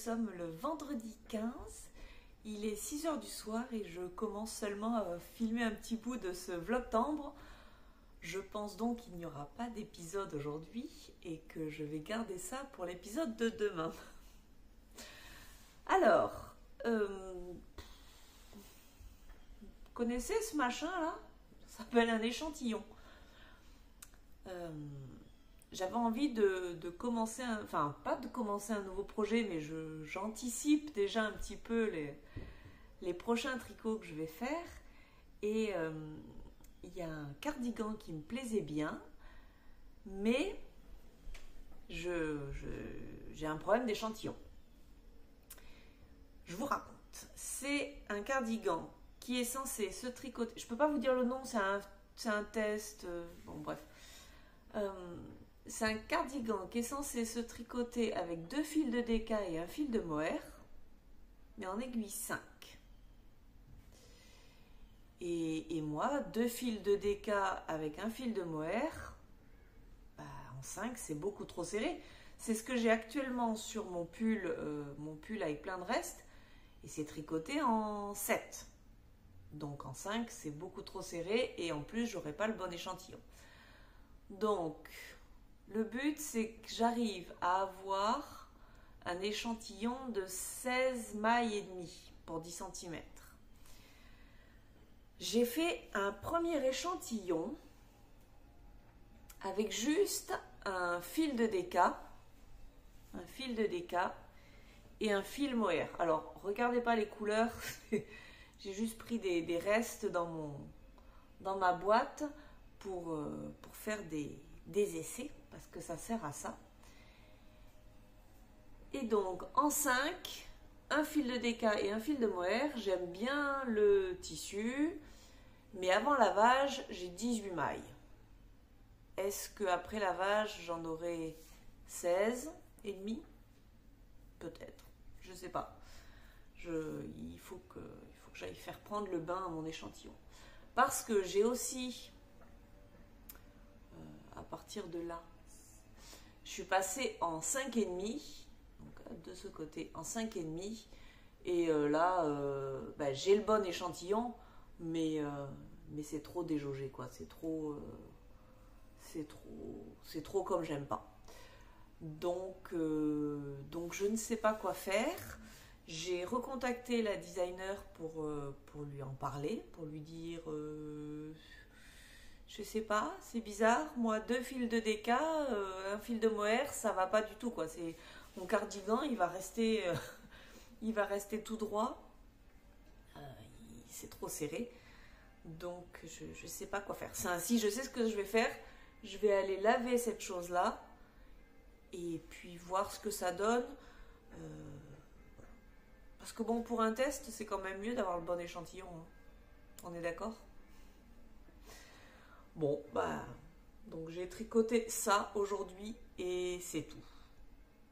sommes le vendredi 15, il est 6 h du soir et je commence seulement à filmer un petit bout de ce vlogtembre. Je pense donc qu'il n'y aura pas d'épisode aujourd'hui et que je vais garder ça pour l'épisode de demain. Alors, vous connaissez ce machin là? Ça s'appelle un échantillon. J'avais envie de commencer, enfin pas de commencer un nouveau projet, mais j'anticipe déjà un petit peu les prochains tricots que je vais faire. Et il y a un cardigan qui me plaisait bien, mais j'ai un problème d'échantillon. Je vous raconte. C'est un cardigan qui est censé se tricoter. Je peux pas vous dire le nom, c'est un test. Bon bref. C'est un cardigan qui est censé se tricoter avec 2 fils de DK et un fil de mohair, mais en aiguille 5. Et moi, 2 fils de DK avec un fil de mohair, en 5, c'est beaucoup trop serré. C'est ce que j'ai actuellement sur mon pull avec plein de restes, et c'est tricoté en 7. Donc en 5, c'est beaucoup trop serré, et en plus, j'aurai pas le bon échantillon. Donc, le but, c'est que j'arrive à avoir un échantillon de 16 mailles et demie pour 10 cm. J'ai fait un premier échantillon avec juste un fil de DK, et un fil mohair. Alors, regardez pas les couleurs, j'ai juste pris des restes dans ma boîte pour faire des essais, parce que ça sert à ça. Et donc en 5, un fil de DK et un fil de mohair. J'aime bien le tissu, mais avant lavage, j'ai 18 mailles. Est-ce qu'après lavage, j'en aurai 16 et demi? Peut-être, je sais pas. Il faut que j'aille faire prendre le bain à mon échantillon. Parce que j'ai aussi, à partir de là, je suis passée en 5,5, donc de ce côté en 5,5, et là j'ai le bon échantillon, mais c'est trop déjaugé, quoi. C'est trop comme j'aime pas. Donc je ne sais pas quoi faire. J'ai recontacté la designer pour lui en parler, pour lui dire je sais pas, c'est bizarre, moi 2 fils de DK, un fil de mohair, ça va pas du tout, quoi. C'est mon cardigan, il va rester tout droit, c'est trop serré, donc je sais pas quoi faire. Si je sais ce que je vais faire, je vais aller laver cette chose là et puis voir ce que ça donne, parce que bon, pour un test, c'est quand même mieux d'avoir le bon échantillon, hein. On est d'accord? Bon, donc j'ai tricoté ça aujourd'hui et c'est tout.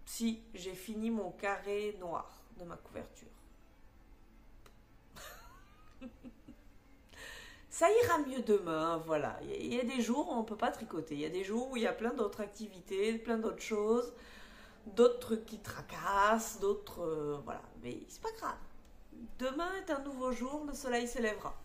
Si, j'ai fini mon carré noir de ma couverture. Ça ira mieux demain, voilà. Il y a des jours où on ne peut pas tricoter. Il y a des jours où il y a plein d'autres activités, plein d'autres choses, d'autres trucs qui tracassent, d'autres... voilà, mais c'est pas grave. Demain est un nouveau jour, le soleil se lèvera.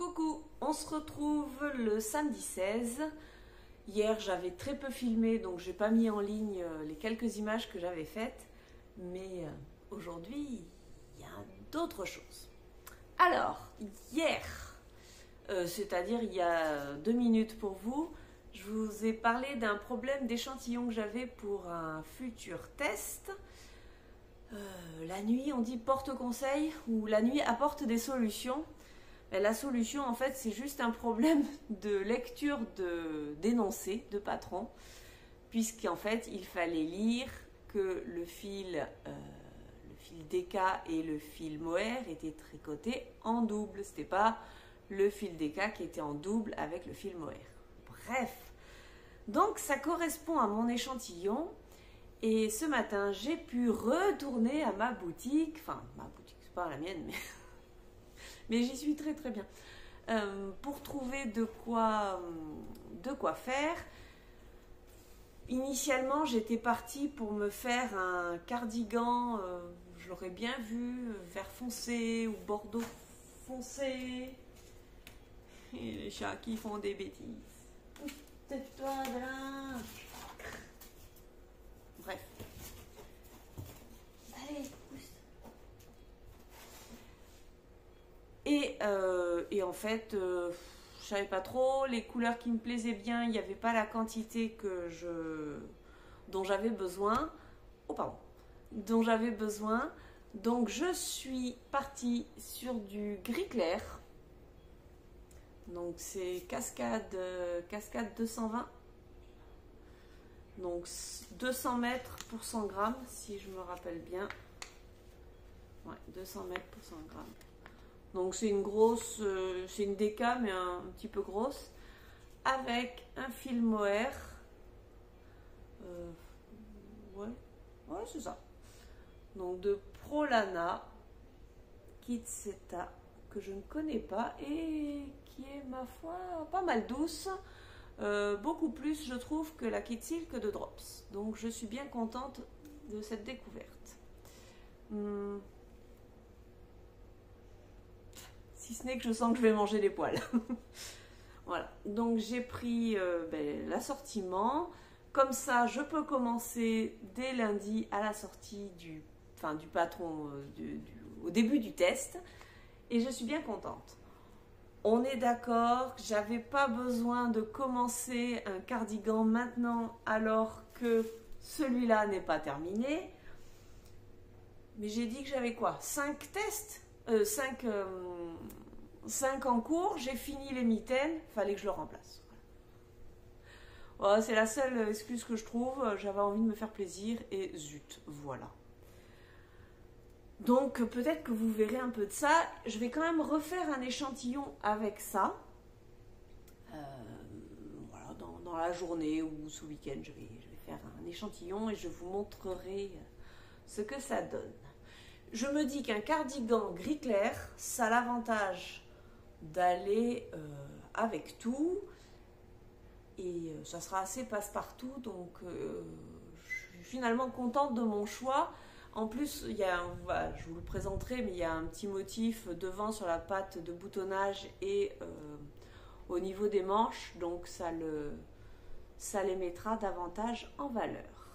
Coucou, on se retrouve le samedi 16. Hier j'avais très peu filmé donc j'ai pas mis en ligne les quelques images que j'avais faites. Mais aujourd'hui il y a d'autres choses. Alors, hier, c'est-à-dire il y a 2 minutes pour vous, je vous ai parlé d'un problème d'échantillon que j'avais pour un futur test. La nuit, on dit porte conseil ou la nuit apporte des solutions. Et la solution, en fait, c'est juste un problème de lecture d'énoncé de patron, puisqu'en fait, il fallait lire que le fil DK et le fil mohair étaient tricotés en double. C'était pas le fil DK qui était en double avec le fil mohair. Bref, donc ça correspond à mon échantillon. Et ce matin, j'ai pu retourner à ma boutique, enfin ma boutique, c'est pas la mienne, mais j'y suis très très bien, pour trouver de quoi faire. Initialement, j'étais partie pour me faire un cardigan, je l'aurais bien vu, vert foncé ou bordeaux foncé. Et les chats qui font des bêtises. Tais-toi de là. Bref. Allez, pousse. Et en fait, je savais pas trop. Les couleurs qui me plaisaient bien, il n'y avait pas la quantité dont j'avais besoin. Oh, pardon. Dont j'avais besoin. Donc, je suis partie sur du gris clair. Donc, c'est cascade 220. Donc 200 mètres pour 100 grammes, si je me rappelle bien. Ouais, 200 mètres pour 100 grammes. Donc c'est une grosse, c'est une DK, mais un petit peu grosse. Avec un fil mohair. Ouais, c'est ça. Donc de Prolana, Kitseta, que je ne connais pas et qui est, ma foi, pas mal douce. Beaucoup plus, je trouve, que la Kid Silk de Drops. Donc, je suis bien contente de cette découverte. Si ce n'est que je sens que je vais manger des poils. Voilà. Donc, j'ai pris l'assortiment. Comme ça, je peux commencer dès lundi à la sortie du patron, au début du test. Et je suis bien contente. On est d'accord, j'avais pas besoin de commencer un cardigan maintenant alors que celui-là n'est pas terminé. Mais j'ai dit que j'avais quoi, 5 tests 5 en cours, j'ai fini les mitaines, fallait que je le remplace. Voilà, c'est la seule excuse que je trouve, j'avais envie de me faire plaisir et zut, voilà. Donc peut-être que vous verrez un peu de ça. Je vais quand même refaire un échantillon avec ça. Voilà, dans la journée ou ce week-end, je vais faire un échantillon et je vous montrerai ce que ça donne. Je me dis qu'un cardigan gris clair, ça a l'avantage d'aller avec tout. Et ça sera assez passe-partout. Donc je suis finalement contente de mon choix. En plus, je vous le présenterai, mais il y a un petit motif devant sur la patte de boutonnage et au niveau des manches, donc ça les mettra davantage en valeur.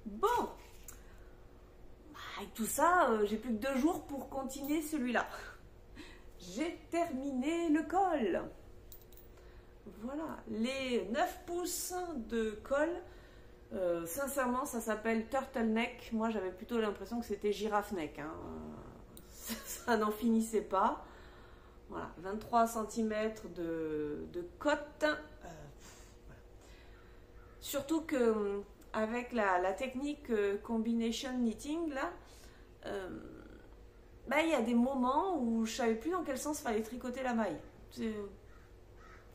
Bon, avec tout ça, j'ai plus que 2 jours pour continuer celui-là. J'ai terminé le col. Voilà, les 9 pouces de col. Sincèrement, ça s'appelle turtleneck. Moi, j'avais plutôt l'impression que c'était girafe neck. Hein. Ça n'en finissait pas. Voilà, 23 cm de cotte. Voilà. Surtout que avec la technique combination knitting, là, il y a des moments où je savais plus dans quel sens fallait tricoter la maille.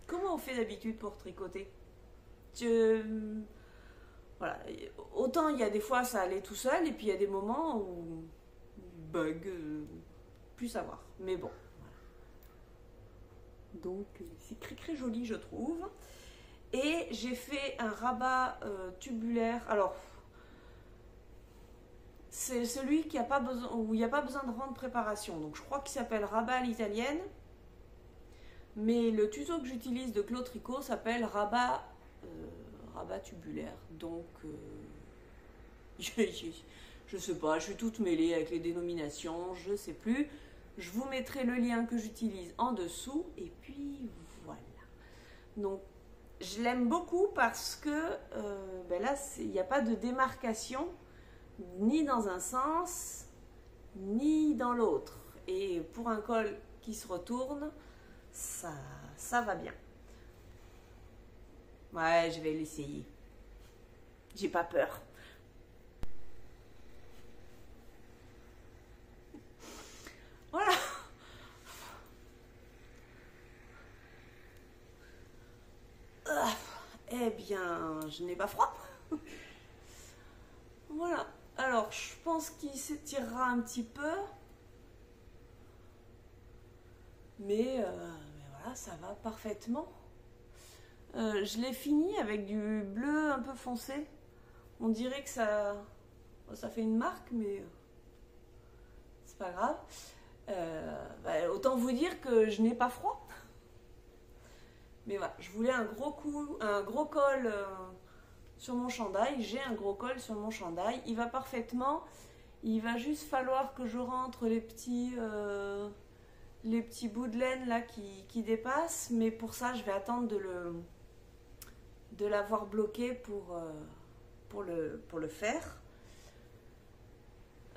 Comment on fait d'habitude pour tricoter? Voilà. Autant il y a des fois ça allait tout seul et puis il y a des moments où bug, plus savoir. Mais bon. Voilà. Donc c'est très joli je trouve. Et j'ai fait un rabat tubulaire. Alors c'est celui qui a pas besoin, où il n'y a pas besoin de grande préparation. Donc je crois qu'il s'appelle rabat à l'italienne. Mais le tuto que j'utilise de Claude Tricot s'appelle rabat, rabat tubulaire. Donc, je sais pas, je suis toute mêlée avec les dénominations, je sais plus. Je vous mettrai le lien que j'utilise en dessous et puis voilà. Donc, je l'aime beaucoup parce que ben là, il n'y a pas de démarcation ni dans un sens ni dans l'autre. Et pour un col qui se retourne, ça va bien. Ouais, je vais l'essayer. J'ai pas peur. Voilà. Eh bien, je n'ai pas froid. Voilà. Alors, je pense qu'il s'étirera un petit peu. Mais voilà, ça va parfaitement. Je l'ai fini avec du bleu un peu foncé. On dirait que ça fait une marque, mais c'est pas grave. Autant vous dire que je n'ai pas froid. Mais voilà, je voulais un gros col sur mon chandail. J'ai un gros col sur mon chandail. Il va parfaitement. Il va juste falloir que je rentre les petits bouts de laine là qui dépassent. Mais pour ça, je vais attendre de l'avoir bloqué pour le faire.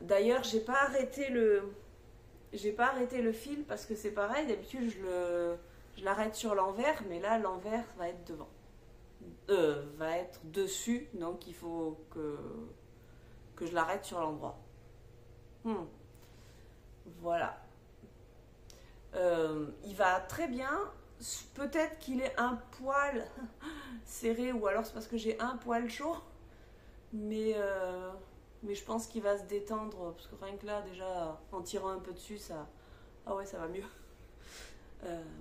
D'ailleurs, j'ai pas arrêté le fil parce que c'est pareil. D'habitude, je l'arrête sur l'envers, mais là, l'envers va être devant. Va être dessus, donc il faut que je l'arrête sur l'endroit. Voilà. Il va très bien. Peut-être qu'il est un poil serré, ou alors c'est parce que j'ai un poil chaud. Mais je pense qu'il va se détendre, parce que rien que là, déjà, en tirant un peu dessus, ça... Ah ouais, ça va mieux.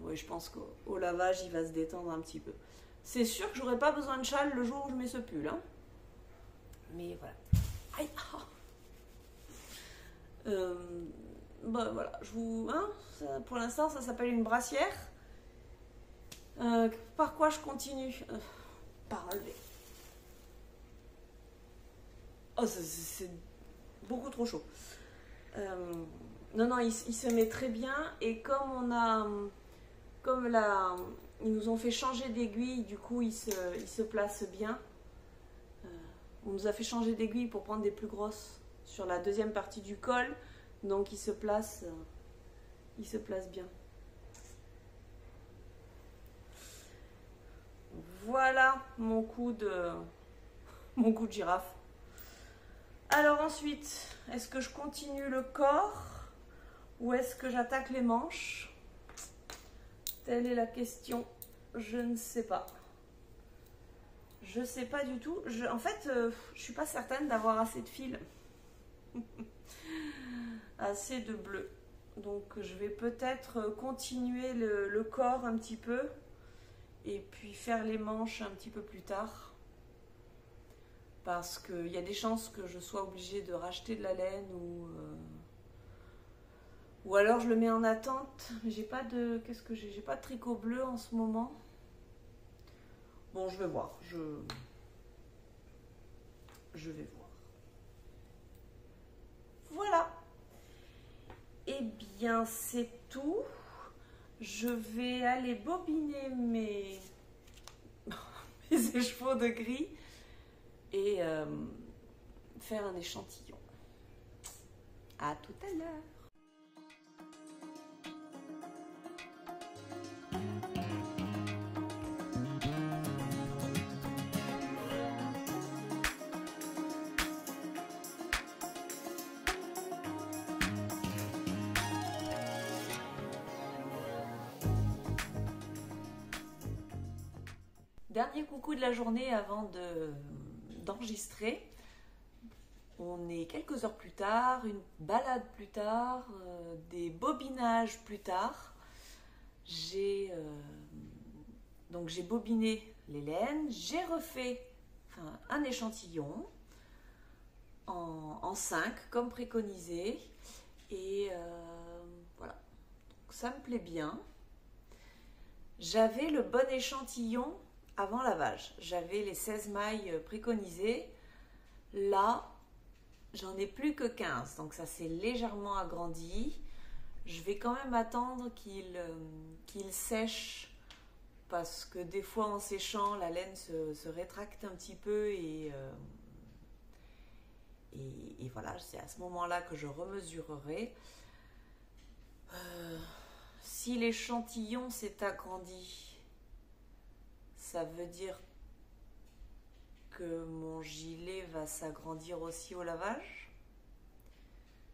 Ouais, je pense qu'au lavage, il va se détendre un petit peu. C'est sûr que j'aurai pas besoin de châle le jour où je mets ce pull. Hein. Mais voilà. Aïe. Bah, voilà, pour l'instant, ça s'appelle une brassière. Par quoi je continue par enlever. Oh, c'est beaucoup trop chaud. Non, il se met très bien. Et ils nous ont fait changer d'aiguille, du coup, il se place bien. On nous a fait changer d'aiguille pour prendre des plus grosses sur la deuxième partie du col. Donc, il se place bien. Voilà mon coup de girafe. Alors ensuite, est-ce que je continue le corps ou est-ce que j'attaque les manches? Telle est la question. Je ne sais pas. Je ne sais pas du tout. En fait, je suis pas certaine d'avoir assez de fil. Assez de bleu. Donc je vais peut-être continuer le corps un petit peu et puis faire les manches un petit peu plus tard. Parce qu'il y a des chances que je sois obligée de racheter de la laine ou alors je le mets en attente. J'ai pas de j'ai pas de tricot bleu en ce moment. Bon, je vais voir. Je vais voir. Voilà. Eh bien, c'est tout. Je vais aller bobiner mes écheveaux de gris et faire un échantillon. À tout à l'heure. Dernier coucou de la journée avant d'enregistrer. On est quelques heures plus tard, une balade plus tard, des bobinages plus tard. J'ai bobiné les laines, j'ai refait un échantillon en 5 comme préconisé et voilà. Donc, ça me plaît bien. J'avais le bon échantillon avant lavage. J'avais les 16 mailles préconisées. Là, j'en ai plus que 15, donc ça s'est légèrement agrandi. Je vais quand même attendre qu'il sèche parce que des fois en séchant, la laine se rétracte un petit peu et voilà, c'est à ce moment-là que je remesurerai. Si l'échantillon s'est agrandi, ça veut dire que mon gilet va s'agrandir aussi au lavage.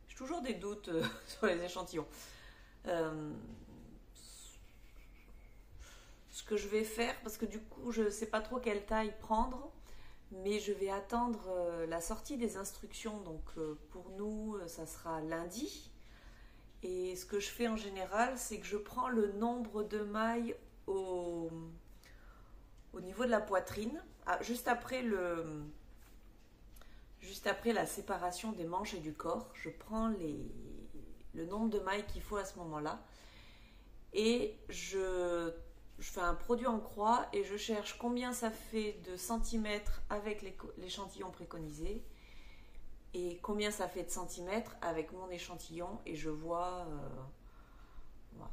J'ai toujours des doutes sur les échantillons. Ce que je vais faire, parce que du coup je ne sais pas trop quelle taille prendre, mais je vais attendre la sortie des instructions. Donc pour nous, ça sera lundi. Et ce que je fais en général, c'est que je prends le nombre de mailles au niveau de la poitrine, juste après la séparation des manches et du corps. Je prends le nombre de mailles qu'il faut à ce moment-là et je fais un produit en croix et je cherche combien ça fait de centimètres avec l'échantillon préconisé et combien ça fait de centimètres avec mon échantillon, et je vois,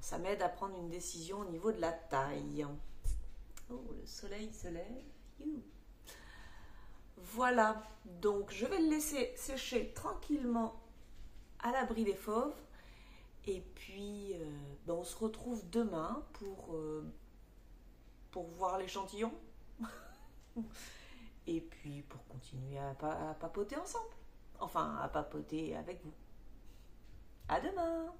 ça m'aide à prendre une décision au niveau de la taille. Oh, le soleil se lève. Voilà, donc je vais le laisser sécher tranquillement à l'abri des fauves. Et puis, on se retrouve demain pour voir l'échantillon. Et puis pour continuer à papoter ensemble. Enfin, à papoter avec vous. À demain!